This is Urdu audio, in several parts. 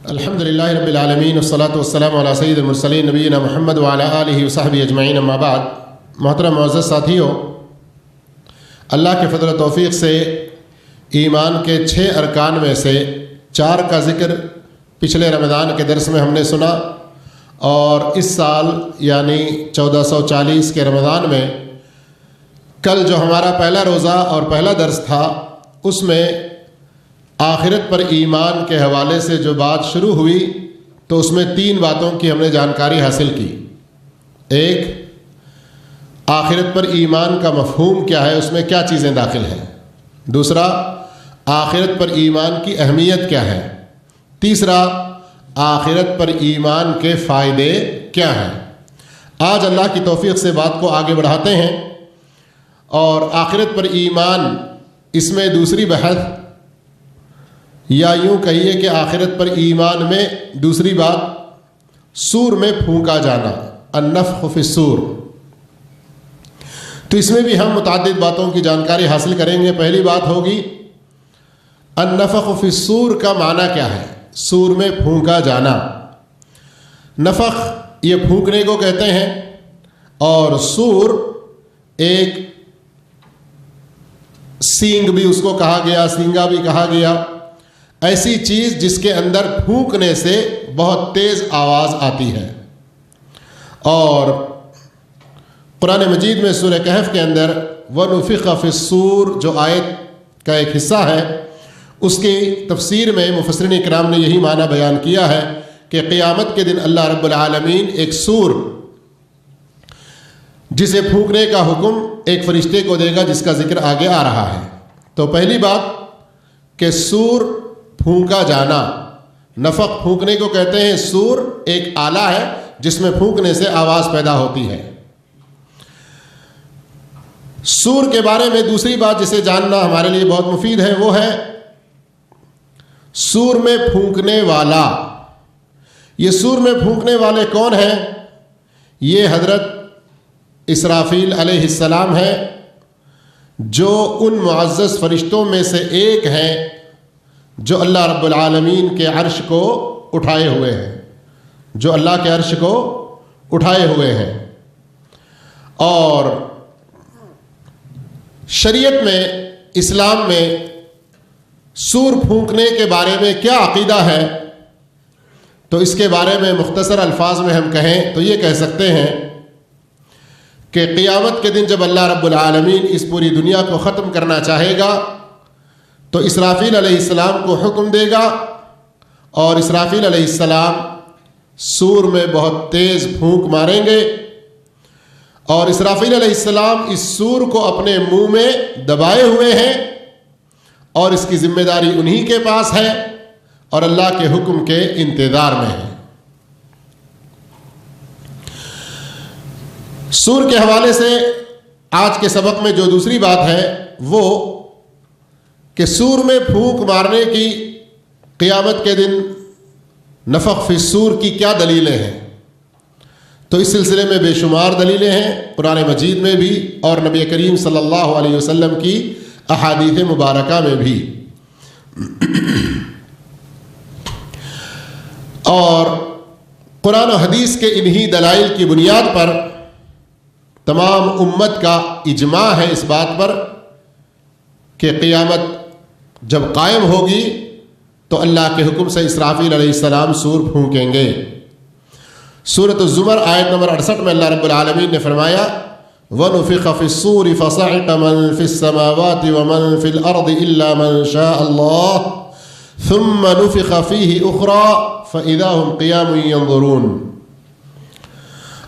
الحمدللہ رب العالمین والصلاة والسلام علی سید المرسلین نبینا محمد وعلی آلہ وصحبہ اجمعین، اما بعد۔ محترم معزز ساتھیوں، اللہ کے فضل و توفیق سے ایمان کے 6 ارکان میں سے 4 کا ذکر پچھلے رمضان کے درس میں ہم نے سنا، اور اس سال یعنی 1440 کے رمضان میں کل جو ہمارا پہلا روزہ اور پہلا درس تھا، اس میں آخرت پر ایمان کے حوالے سے جو بات شروع ہوئی تو اس میں 3 باتوں کی ہم نے جانکاری حاصل کی۔ ایک، آخرت پر ایمان کا مفہوم کیا ہے، اس میں کیا چیزیں داخل ہیں۔ دوسرا، آخرت پر ایمان کی اہمیت کیا ہے۔ تیسرا، آخرت پر ایمان کے فائدے کیا ہیں۔ آج اللہ کی توفیق سے بات کو آگے بڑھاتے ہیں، اور آخرت پر ایمان اس میں دوسری بحث، یا یوں کہیے کہ آخرت پر ایمان میں دوسری بات سور میں پھونکا جانا، النفخ فی الصور۔ تو اس میں بھی ہم متعدد باتوں کی جانکاری حاصل کریں گے۔ پہلی بات ہوگی النفخ فی الصور کا معنی کیا ہے، سور میں پھونکا جانا۔ نفخ یہ پھونکنے کو کہتے ہیں، اور سور ایک سینگ بھی اس کو کہا گیا، سینگا بھی کہا گیا، ایسی چیز جس کے اندر پھونکنے سے بہت تیز آواز آتی ہے۔ اور قرآن مجید میں سورہ کہف کے اندر وَنُفِخَ فِي الصُّورِ جو آیت کا ایک حصہ ہے، اس کی تفسیر میں مفسرین کرام نے یہی معنی بیان کیا ہے کہ قیامت کے دن اللہ رب العالمین ایک سور جسے پھونکنے کا حکم ایک فرشتے کو دے گا، جس کا ذکر آگے آ رہا ہے۔ تو پہلی بات کہ سور پھونکا جانا، نفخ پھونکنے کو کہتے ہیں۔ سور ایک آلہ ہے جس میں پھونکنے سے آواز پیدا ہوتی ہے۔ سور کے بارے میں دوسری بات جسے جاننا ہمارے لیے بہت مفید ہے، وہ ہے سور میں پھونکنے والا۔ یہ سور میں پھونکنے والے کون ہیں؟ یہ حضرت اسرافیل علیہ السلام ہے، جو ان معزز فرشتوں میں سے ایک ہیں جو اللہ رب العالمین کے عرش کو اٹھائے ہوئے ہیں، جو اللہ کے عرش کو اٹھائے ہوئے ہیں۔ اور شریعت میں، اسلام میں سور پھونکنے کے بارے میں کیا عقیدہ ہے، تو اس کے بارے میں مختصر الفاظ میں ہم کہیں تو یہ کہہ سکتے ہیں کہ قیامت کے دن جب اللہ رب العالمین اس پوری دنیا کو ختم کرنا چاہے گا تو اسرافیل علیہ السلام کو حکم دے گا، اور اسرافیل علیہ السلام سور میں بہت تیز پھونک ماریں گے، اور اسرافیل علیہ السلام اس سور کو اپنے منہ میں دبائے ہوئے ہیں، اور اس کی ذمہ داری انہی کے پاس ہے، اور اللہ کے حکم کے انتظار میں ہے۔ سور کے حوالے سے آج کے سبق میں جو دوسری بات ہے وہ کہ سور میں پھونک مارنے کی قیامت کے دن نفخ فی الصور کی کیا دلیلیں ہیں۔ تو اس سلسلے میں بے شمار دلیلیں ہیں، قرآن مجید میں بھی اور نبی کریم صلی اللہ علیہ وسلم کی احادیث مبارکہ میں بھی۔ اور قرآن و حدیث کے انہی دلائل کی بنیاد پر تمام امت کا اجماع ہے اس بات پر کہ قیامت جب قائم ہوگی تو اللہ کے حکم سے اسرافیل علیہ السلام سور پھونکیں گے۔ سورۃ الزمر آیت نمبر 68 میں اللہ رب العالمین نے فرمایا وَنُفِخَ فِي الصُّورِ فَصَعِقَ مَن فِي السَّمَاوَاتِ وَمَن فِي الْأَرْضِ إِلَّا مَن شَاءَ اللَّهُ ثُمَّ نُفِخَ فِيهِ أُخْرَى فَإِذَا هُمْ قِيَامٌ يَنظُرُونَ۔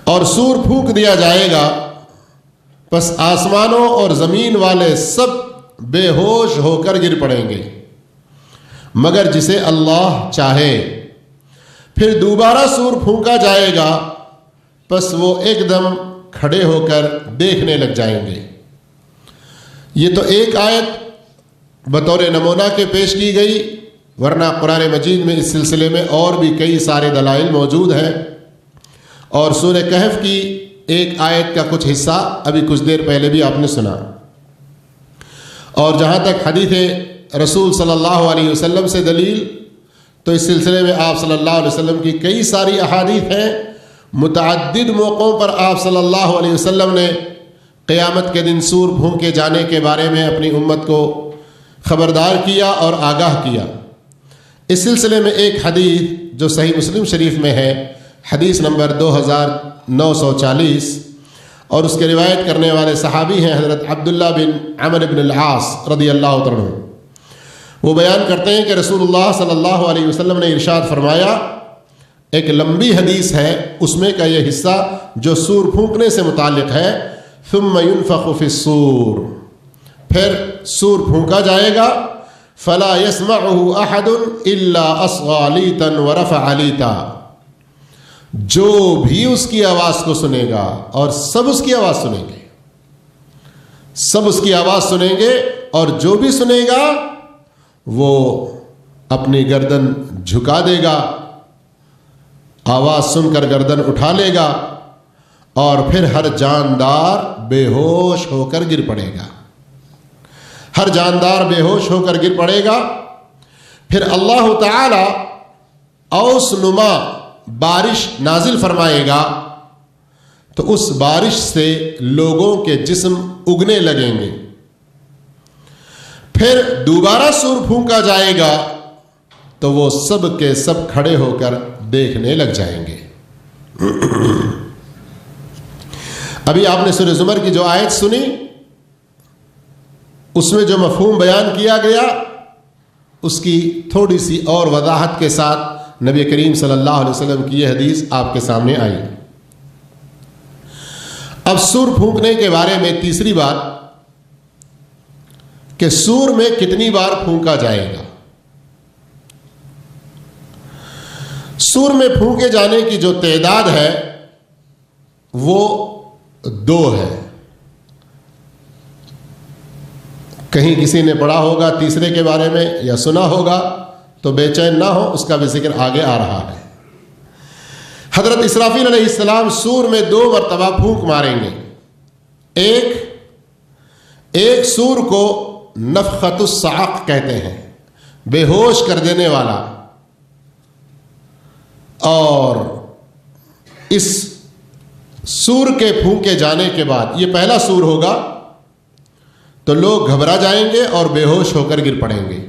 اور سور پھونک دیا جائے گا، پس آسمانوں اور زمین والے سب بے ہوش ہو کر گر پڑیں گے مگر جسے اللہ چاہے۔ پھر دوبارہ سور پھونکا جائے گا، پس وہ ایک دم کھڑے ہو کر دیکھنے لگ جائیں گے۔ یہ تو ایک آیت بطور نمونہ کے پیش کی گئی، ورنہ قرآن مجید میں اس سلسلے میں اور بھی کئی سارے دلائل موجود ہیں۔ اور سورہ کہف کی ایک آیت کا کچھ حصہ ابھی کچھ دیر پہلے بھی آپ نے سنا۔ اور جہاں تک حدیث رسول صلی اللہ علیہ وسلم سے دلیل، تو اس سلسلے میں آپ صلی اللہ علیہ وسلم کی کئی ساری احادیث ہیں. متعدد موقعوں پر آپ صلی اللہ علیہ وسلم نے قیامت کے دن سور پھونکے جانے کے بارے میں اپنی امت کو خبردار کیا اور آگاہ کیا. اس سلسلے میں ایک حدیث جو صحیح مسلم شریف میں ہے، حدیث نمبر 2940، اور اس کے روایت کرنے والے صحابی ہیں حضرت عبداللہ بن عمر بن العاص رضی اللہ تعالیٰ عنہ. وہ بیان کرتے ہیں کہ رسول اللہ صلی اللہ علیہ وسلم نے ارشاد فرمایا، ایک لمبی حدیث ہے، اس میں کا یہ حصہ جو سور پھونکنے سے متعلق ہے، ثم ينفخ في الصور، پھر سور پھونکا جائے گا، فلا يسمعه احد الا اصغى لیتا ورفع لیتا، جو بھی اس کی آواز کو سنے گا، اور سب اس کی آواز سنیں گے، سب اس کی آواز سنیں گے، اور جو بھی سنے گا وہ اپنی گردن جھکا دے گا، آواز سن کر گردن اٹھا لے گا، اور پھر ہر جاندار بے ہوش ہو کر گر پڑے گا، ہر جاندار بے ہوش ہو کر گر پڑے گا. پھر اللہ تعالی اوس نما بارش نازل فرمائے گا، تو اس بارش سے لوگوں کے جسم اگنے لگیں گے. پھر دوبارہ سور پھونکا جائے گا تو وہ سب کے سب کھڑے ہو کر دیکھنے لگ جائیں گے. ابھی آپ نے سورہ زمر کی جو آیت سنی، اس میں جو مفہوم بیان کیا گیا، اس کی تھوڑی سی اور وضاحت کے ساتھ نبی کریم صلی اللہ علیہ وسلم کی یہ حدیث آپ کے سامنے آئی. اب سور پھونکنے کے بارے میں تیسری بات کہ سور میں کتنی بار پھونکا جائے گا. سور میں پھونکے جانے کی جو تعداد ہے وہ 2 ہے. کہیں کسی نے پڑھا ہوگا تیسرے کے بارے میں یا سنا ہوگا تو بے چین نہ ہو، اس کا بھی ذکر آگے آ رہا ہے. حضرت اسرافیل علیہ السلام سور میں 2 مرتبہ پھونک ماریں گے. ایک سور کو نفخت الصعق کہتے ہیں، بے ہوش کر دینے والا، اور اس سور کے پھونکے جانے کے بعد یہ پہلا سور ہوگا تو لوگ گھبرا جائیں گے اور بے ہوش ہو کر گر پڑیں گے.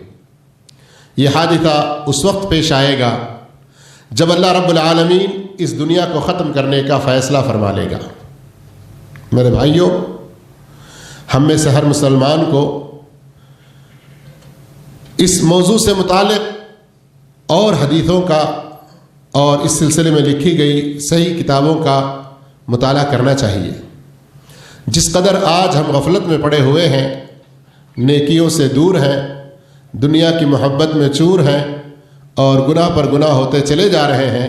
یہ حادثہ اس وقت پیش آئے گا جب اللہ رب العالمین اس دنیا کو ختم کرنے کا فیصلہ فرما لے گا. میرے بھائیوں، ہم میں سے ہر مسلمان کو اس موضوع سے متعلق اور حدیثوں کا اور اس سلسلے میں لکھی گئی صحیح کتابوں کا مطالعہ کرنا چاہیے. جس قدر آج ہم غفلت میں پڑے ہوئے ہیں، نیکیوں سے دور ہیں، دنیا کی محبت میں چور ہیں اور گناہ پر گناہ ہوتے چلے جا رہے ہیں،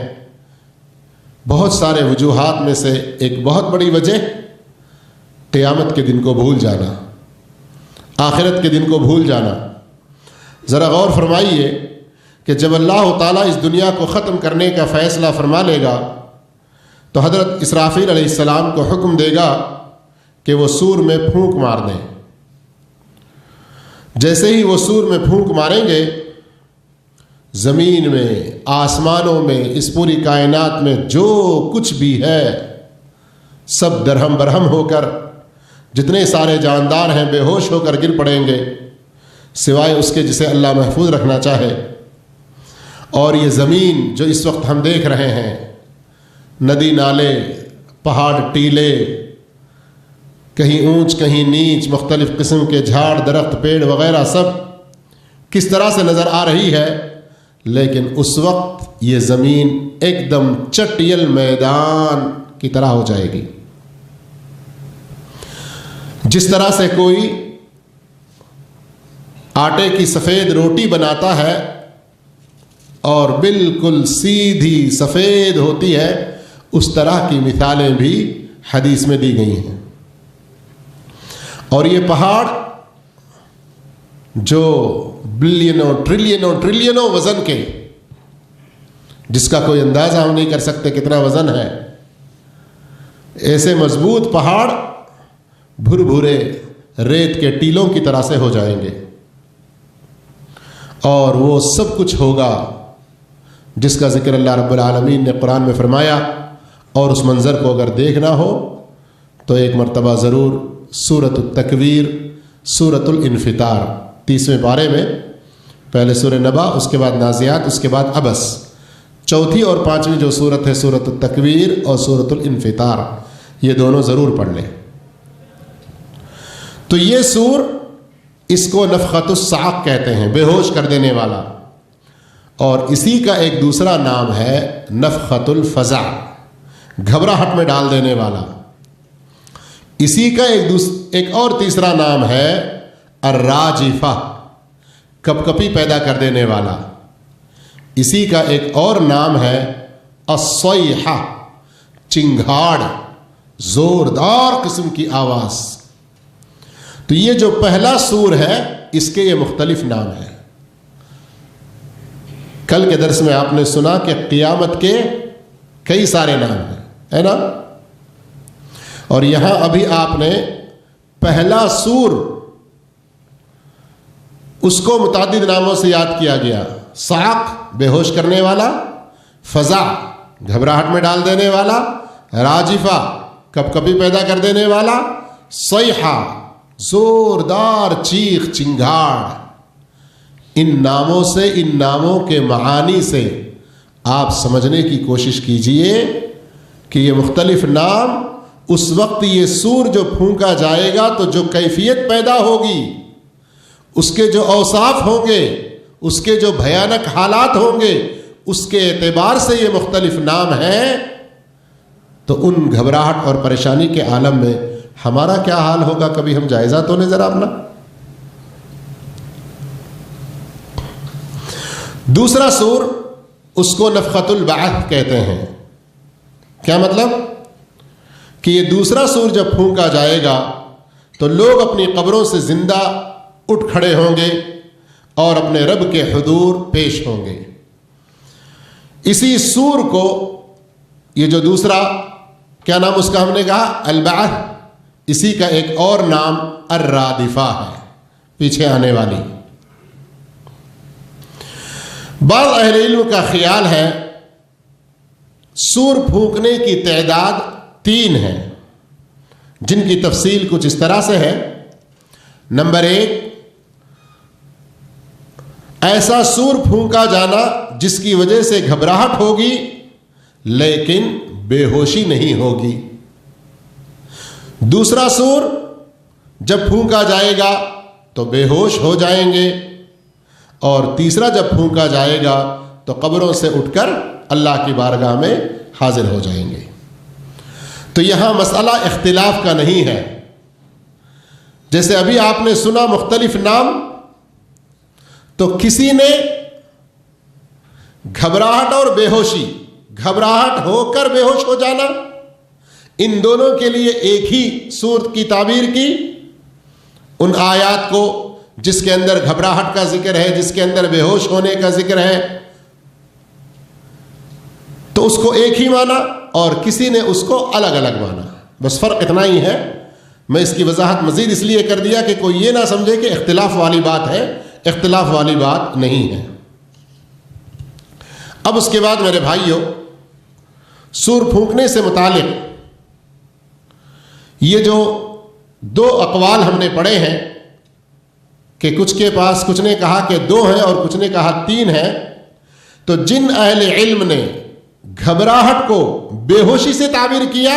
بہت سارے وجوہات میں سے ایک بہت بڑی وجہ قیامت کے دن کو بھول جانا، آخرت کے دن کو بھول جانا. ذرا غور فرمائیے کہ جب اللہ تعالیٰ اس دنیا کو ختم کرنے کا فیصلہ فرما لے گا تو حضرت اسرافیل علیہ السلام کو حکم دے گا کہ وہ سور میں پھونک مار دیں. جیسے ہی وہ سور میں پھونک ماریں گے، زمین میں، آسمانوں میں، اس پوری کائنات میں جو کچھ بھی ہے سب درہم برہم ہو کر، جتنے سارے جاندار ہیں بے ہوش ہو کر گر پڑیں گے، سوائے اس کے جسے اللہ محفوظ رکھنا چاہے. اور یہ زمین جو اس وقت ہم دیکھ رہے ہیں، ندی نالے، پہاڑ ٹیلے، کہیں اونچ کہیں نیچ، مختلف قسم کے جھاڑ درخت پیڑ وغیرہ سب کس طرح سے نظر آ رہی ہے، لیکن اس وقت یہ زمین ایک دم چٹیل میدان کی طرح ہو جائے گی. جس طرح سے کوئی آٹے کی سفید روٹی بناتا ہے اور بالکل سیدھی سفید ہوتی ہے، اس طرح کی مثالیں بھی حدیث میں دی گئی ہیں. اور یہ پہاڑ جو بلینوں ٹریلینوں وزن کے، جس کا کوئی اندازہ ہم نہیں کر سکتے کتنا وزن ہے، ایسے مضبوط پہاڑ بھر بھرے ریت کے ٹیلوں کی طرح سے ہو جائیں گے. اور وہ سب کچھ ہوگا جس کا ذکر اللہ رب العالمین نے قرآن میں فرمایا، اور اس منظر کو اگر دیکھنا ہو تو ایک مرتبہ ضرور سورۃ التکویر، سورۃ الانفطار 30ویں پارے میں، پہلے سورہ نبا، اس کے بعد نازعات، اس کے بعد عبس، چوتھی اور پانچویں جو سورت ہے سورۃ التکویر اور سورۃ الانفطار، یہ دونوں ضرور پڑھ لیں۔ تو یہ سور، اس کو نفخۃ الصعق کہتے ہیں، بے ہوش کر دینے والا، اور اسی کا ایک دوسرا نام ہے نفخۃ الفزع، گھبراہٹ میں ڈال دینے والا۔ اسی کا ایک اور تیسرا نام ہے الراجفہ، کپکپی پیدا کر دینے والا۔ اسی کا ایک اور نام ہے الصیحہ، چنگھاڑ، زوردار قسم کی آواز۔ تو یہ جو پہلا سور ہے اس کے یہ مختلف نام ہیں۔ کل کے درس میں آپ نے سنا کہ قیامت کے کئی سارے نام ہیں، ہے نا؟ اور یہاں ابھی آپ نے پہلا سور، اس کو متعدد ناموں سے یاد کیا گیا۔ صعق، بے ہوش کرنے والا، فزع، گھبراہٹ میں ڈال دینے والا، راجفہ، کپکپی پیدا کر دینے والا، صیحہ، زوردار چیخ چنگھاڑ۔ ان ناموں سے، ان ناموں کے معانی سے آپ سمجھنے کی کوشش کیجئے کہ یہ مختلف نام، اس وقت یہ سور جو پھونکا جائے گا تو جو کیفیت پیدا ہوگی، اس کے جو اوصاف ہوں گے، اس کے جو بھیانک حالات ہوں گے، اس کے اعتبار سے یہ مختلف نام ہیں۔ تو ان گھبراہٹ اور پریشانی کے عالم میں ہمارا کیا حال ہوگا، کبھی ہم جائزہ تو لیں ذرا اپنا۔ دوسرا سور، اس کو نفخۃ البعث کہتے ہیں۔ کیا مطلب؟ کہ یہ دوسرا سور جب پھونکا جائے گا تو لوگ اپنی قبروں سے زندہ اٹھ کھڑے ہوں گے اور اپنے رب کے حضور پیش ہوں گے۔ اسی سور کو، یہ جو دوسرا، کیا نام اس کا ہم نے کہا؟ البعث، اسی کا ایک اور نام الرادفہ ہے، پیچھے آنے والی۔ بعض اہل علم کا خیال ہے سور پھونکنے کی تعداد 3 ہے، جن کی تفصیل کچھ اس طرح سے ہے۔ نمبر 1، ایسا سور پھونکا جانا جس کی وجہ سے گھبراہٹ ہوگی لیکن بے ہوشی نہیں ہوگی۔ دوسرا سور، جب پھونکا جائے گا تو بے ہوش ہو جائیں گے، اور تیسرا جب پھونکا جائے گا تو قبروں سے اٹھ کر اللہ کی بارگاہ میں حاضر ہو جائیں گے۔ تو یہاں مسئلہ اختلاف کا نہیں ہے، جیسے ابھی آپ نے سنا مختلف نام، تو کسی نے گھبراہٹ اور بے ہوشی، گھبراہٹ ہو کر بے ہوش ہو جانا، ان دونوں کے لیے ایک ہی صورت کی تعبیر کی۔ ان آیات کو جس کے اندر گھبراہٹ کا ذکر ہے، جس کے اندر بے ہوش ہونے کا ذکر ہے، تو اس کو ایک ہی مانا، اور کسی نے اس کو الگ الگ مانا۔ بس فرق اتنا ہی ہے۔ میں اس کی وضاحت مزید اس لیے کر دیا کہ کوئی یہ نہ سمجھے کہ اختلاف والی بات ہے، اختلاف والی بات نہیں ہے۔ اب اس کے بعد میرے بھائیوں، سور پھونکنے سے متعلق یہ جو 2 اقوال ہم نے پڑھے ہیں، کہ کچھ کے پاس کچھ نے کہا کہ 2 ہیں اور کچھ نے کہا 3 ہیں، تو جن اہل علم نے گھبراہٹ کو بے ہوشی سے تعبیر کیا،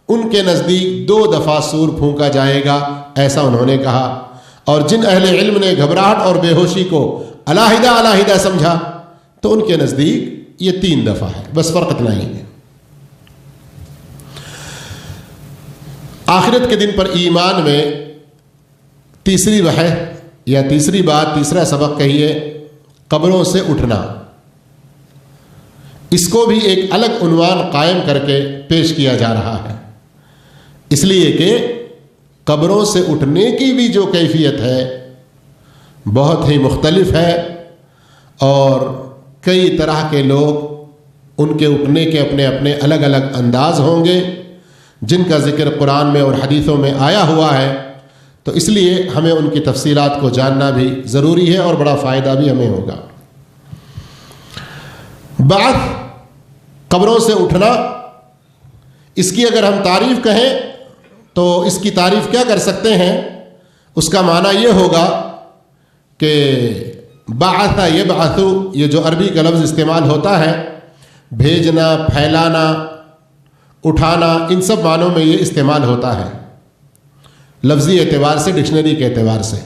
ان کے نزدیک 2 دفعہ سور پھونکا جائے گا، ایسا انہوں نے کہا۔ اور جن اہل علم نے گھبراہٹ اور بے ہوشی کو علیحدہ علیحدہ سمجھا، تو ان کے نزدیک یہ 3 دفعہ ہے، بس فرق اتنا ہی ہے۔ آخرت کے دن پر ایمان میں تیسری بحث یا تیسری بات، تیسرا سبق کہیے، قبروں سے اٹھنا۔ اس کو بھی ایک الگ عنوان قائم کر کے پیش کیا جا رہا ہے، اس لیے کہ قبروں سے اٹھنے کی بھی جو کیفیت ہے بہت ہی مختلف ہے، اور کئی طرح کے لوگ، ان کے اٹھنے کے اپنے اپنے الگ الگ انداز ہوں گے، جن کا ذکر قرآن میں اور حدیثوں میں آیا ہوا ہے۔ تو اس لیے ہمیں ان کی تفصیلات کو جاننا بھی ضروری ہے، اور بڑا فائدہ بھی ہمیں ہوگا۔ بعث قبروں سے اٹھنا، اس کی اگر ہم تعریف کہیں تو اس کی تعریف کیا کر سکتے ہیں؟ اس کا معنی یہ ہوگا کہ بعث یبعث، یہ جو عربی کا لفظ استعمال ہوتا ہے، بھیجنا، پھیلانا، اٹھانا، ان سب معنوں میں یہ استعمال ہوتا ہے لفظی اعتبار سے، ڈکشنری کے اعتبار سے.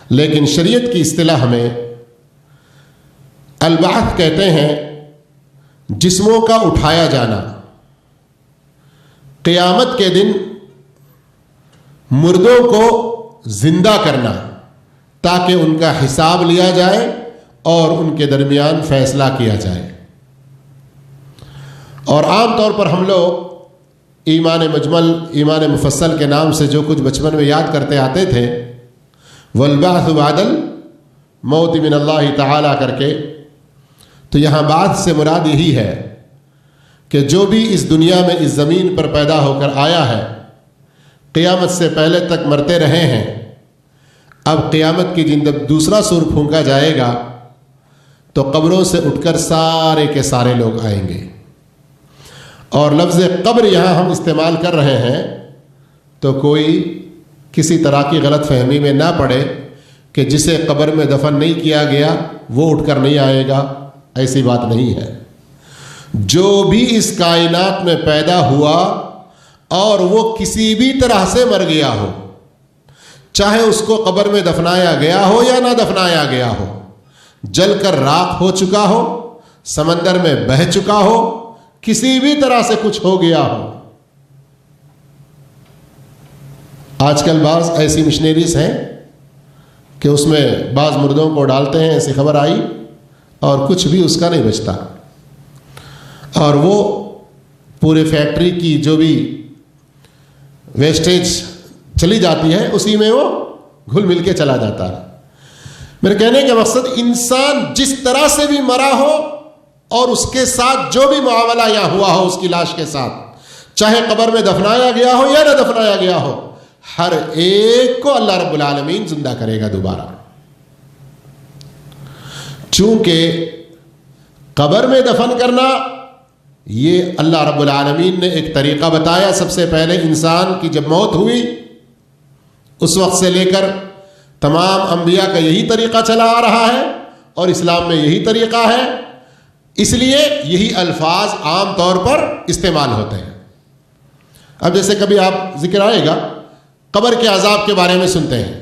لیکن شریعت کی اصطلاح میں البعث کہتے ہیں جسموں کا اٹھایا جانا. قیامت کے دن مردوں کو زندہ کرنا تاکہ ان کا حساب لیا جائے اور ان کے درمیان فیصلہ کیا جائے. اور عام طور پر ہم لوگ ایمان مجمل، ایمان مفصل کے نام سے جو کچھ بچپن میں یاد کرتے آتے تھے، والبعث بعد الموت من اللہ تعالی کر کے، تو یہاں بعث سے مراد یہی ہے کہ جو بھی اس دنیا میں اس زمین پر پیدا ہو کر آیا ہے، قیامت سے پہلے تک مرتے رہے ہیں، اب قیامت کی دن جب دوسرا سور پھونکا جائے گا تو قبروں سے اٹھ کر سارے کے سارے لوگ آئیں گے. اور لفظ قبر یہاں ہم استعمال کر رہے ہیں تو کوئی کسی طرح کی غلط فہمی میں نہ پڑے کہ جسے قبر میں دفن نہیں کیا گیا وہ اٹھ کر نہیں آئے گا. ایسی بات نہیں ہے. جو بھی اس کائنات میں پیدا ہوا اور وہ کسی بھی طرح سے مر گیا ہو، چاہے اس کو قبر میں دفنایا گیا ہو یا نہ دفنایا گیا ہو، جل کر راکھ ہو چکا ہو، سمندر میں بہہ چکا ہو، کسی بھی طرح سے کچھ ہو گیا ہو. آج کل بعض ایسی مشنریز ہیں کہ اس میں بعض مردوں کو ڈالتے ہیں، ایسی خبر آئی، اور کچھ بھی اس کا نہیں بچتا، اور وہ پورے فیکٹری کی جو بھی ویسٹیج چلی جاتی ہے اسی میں وہ گھل مل کے چلا جاتا ہے. میرے کہنے کا مقصد، انسان جس طرح سے بھی مرا ہو اور اس کے ساتھ جو بھی معاملہ یہاں ہوا ہو اس کی لاش کے ساتھ، چاہے قبر میں دفنایا گیا ہو یا نہ دفنایا گیا ہو، ہر ایک کو اللہ رب العالمین زندہ کرے گا دوبارہ. چونکہ قبر میں دفن کرنا یہ اللہ رب العالمین نے ایک طریقہ بتایا. سب سے پہلے انسان کی جب موت ہوئی اس وقت سے لے کر تمام انبیاء کا یہی طریقہ چلا آ رہا ہے اور اسلام میں یہی طریقہ ہے. اس لیے یہی الفاظ عام طور پر استعمال ہوتے ہیں. اب جیسے کبھی آپ ذکر آئے گا قبر کے عذاب کے بارے میں سنتے ہیں،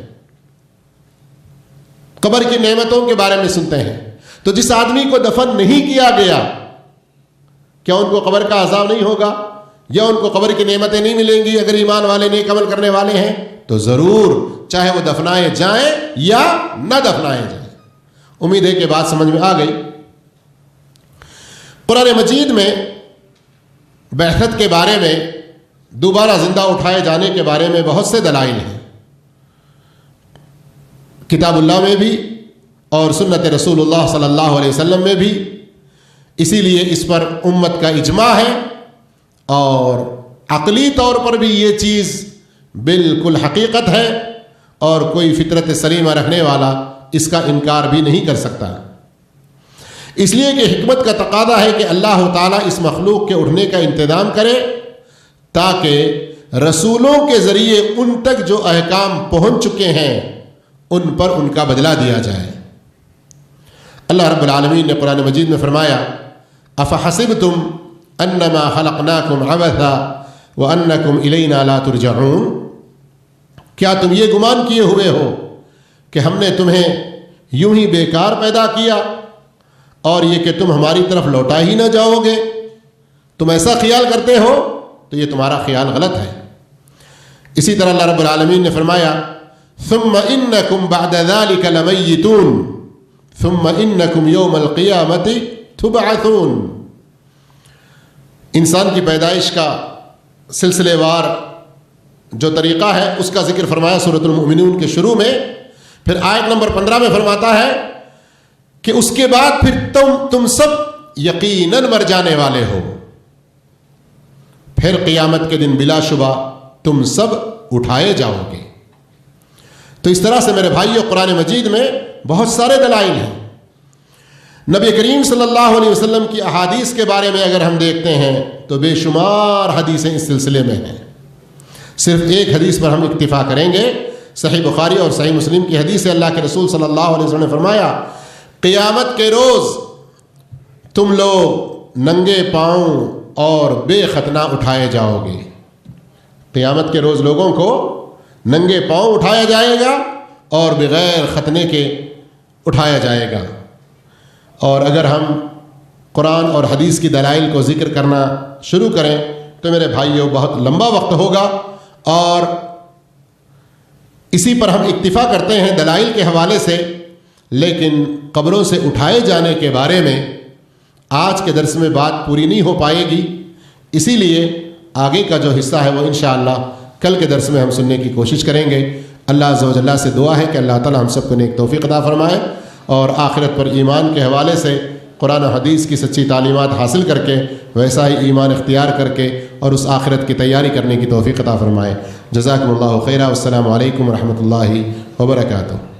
قبر کی نعمتوں کے بارے میں سنتے ہیں، تو جس آدمی کو دفن نہیں کیا گیا کیا ان کو قبر کا عذاب نہیں ہوگا یا ان کو قبر کی نعمتیں نہیں ملیں گی؟ اگر ایمان والے نیک عمل کرنے والے ہیں تو ضرور، چاہے وہ دفنائے جائیں یا نہ دفنائے جائیں. امید ہے کہ بات سمجھ میں آ گئی. قرآن مجید میں بعثت کے بارے میں، دوبارہ زندہ اٹھائے جانے کے بارے میں بہت سے دلائل ہیں، کتاب اللہ میں بھی اور سنت رسول اللہ صلی اللہ علیہ وسلم میں بھی. اسی لیے اس پر امت کا اجماع ہے اور عقلی طور پر بھی یہ چیز بالکل حقیقت ہے اور کوئی فطرت سلیمہ رکھنے والا اس کا انکار بھی نہیں کر سکتا. اس لیے کہ حکمت کا تقاضا ہے کہ اللہ تعالیٰ اس مخلوق کے اٹھنے کا انتظام کرے تاکہ رسولوں کے ذریعے ان تک جو احکام پہنچ چکے ہیں ان پر ان کا بدلہ دیا جائے. اللہ رب العالمین نے قرآن مجید میں فرمایا، افحسبتم انما خلقناکم عبثا وانکم الینا لا ترجعون، کیا تم یہ گمان کیے ہوئے ہو کہ ہم نے تمہیں یوں ہی بیکار پیدا کیا اور یہ کہ تم ہماری طرف لوٹا ہی نہ جاؤ گے؟ تم ایسا خیال کرتے ہو تو یہ تمہارا خیال غلط ہے. اسی طرح اللہ رب العالمین نے فرمایا، ثم انکم بعد ذلک لمیتون ثم انکم یوم القیامت تبعثون. انسان کی پیدائش کا سلسلے وار جو طریقہ ہے اس کا ذکر فرمایا سورۃ المؤمنون کے شروع میں. پھر آیت نمبر 15 میں فرماتا ہے کہ اس کے بعد پھر تم سب یقیناً مر جانے والے ہو، پھر قیامت کے دن بلا شبہ تم سب اٹھائے جاؤ گے. تو اس طرح سے میرے بھائیو قرآن مجید میں بہت سارے دلائل ہیں. نبی کریم صلی اللہ علیہ وسلم کی احادیث کے بارے میں اگر ہم دیکھتے ہیں تو بے شمار حدیثیں اس سلسلے میں ہیں. صرف ایک حدیث پر ہم اکتفا کریں گے. صحیح بخاری اور صحیح مسلم کی حدیث ہے. اللہ کے رسول صلی اللہ علیہ وسلم نے فرمایا قیامت کے روز تم لوگ ننگے پاؤں اور بے ختنہ اٹھائے جاؤ گے. قیامت کے روز لوگوں کو ننگے پاؤں اٹھایا جائے گا اور بغیر ختنے کے اٹھایا جائے گا. اور اگر ہم قرآن اور حدیث کی دلائل کو ذکر کرنا شروع کریں تو میرے بھائیوں بہت لمبا وقت ہوگا، اور اسی پر ہم اکتفا کرتے ہیں دلائل کے حوالے سے. لیکن قبروں سے اٹھائے جانے کے بارے میں آج کے درس میں بات پوری نہیں ہو پائے گی، اسی لیے آگے کا جو حصہ ہے وہ انشاءاللہ کل کے درس میں ہم سننے کی کوشش کریں گے. اللہ عز و جل سے دعا ہے کہ اللہ تعالی ہم سب کو نیک توفیق عطا فرمائے، اور آخرت پر ایمان کے حوالے سے قرآن و حدیث کی سچی تعلیمات حاصل کر کے ویسا ہی ایمان اختیار کر کے اور اس آخرت کی تیاری کرنے کی توفیق عطا فرمائے. جزاکم اللہ خیرا. والسلام علیکم ورحمۃ اللہ وبرکاتہ.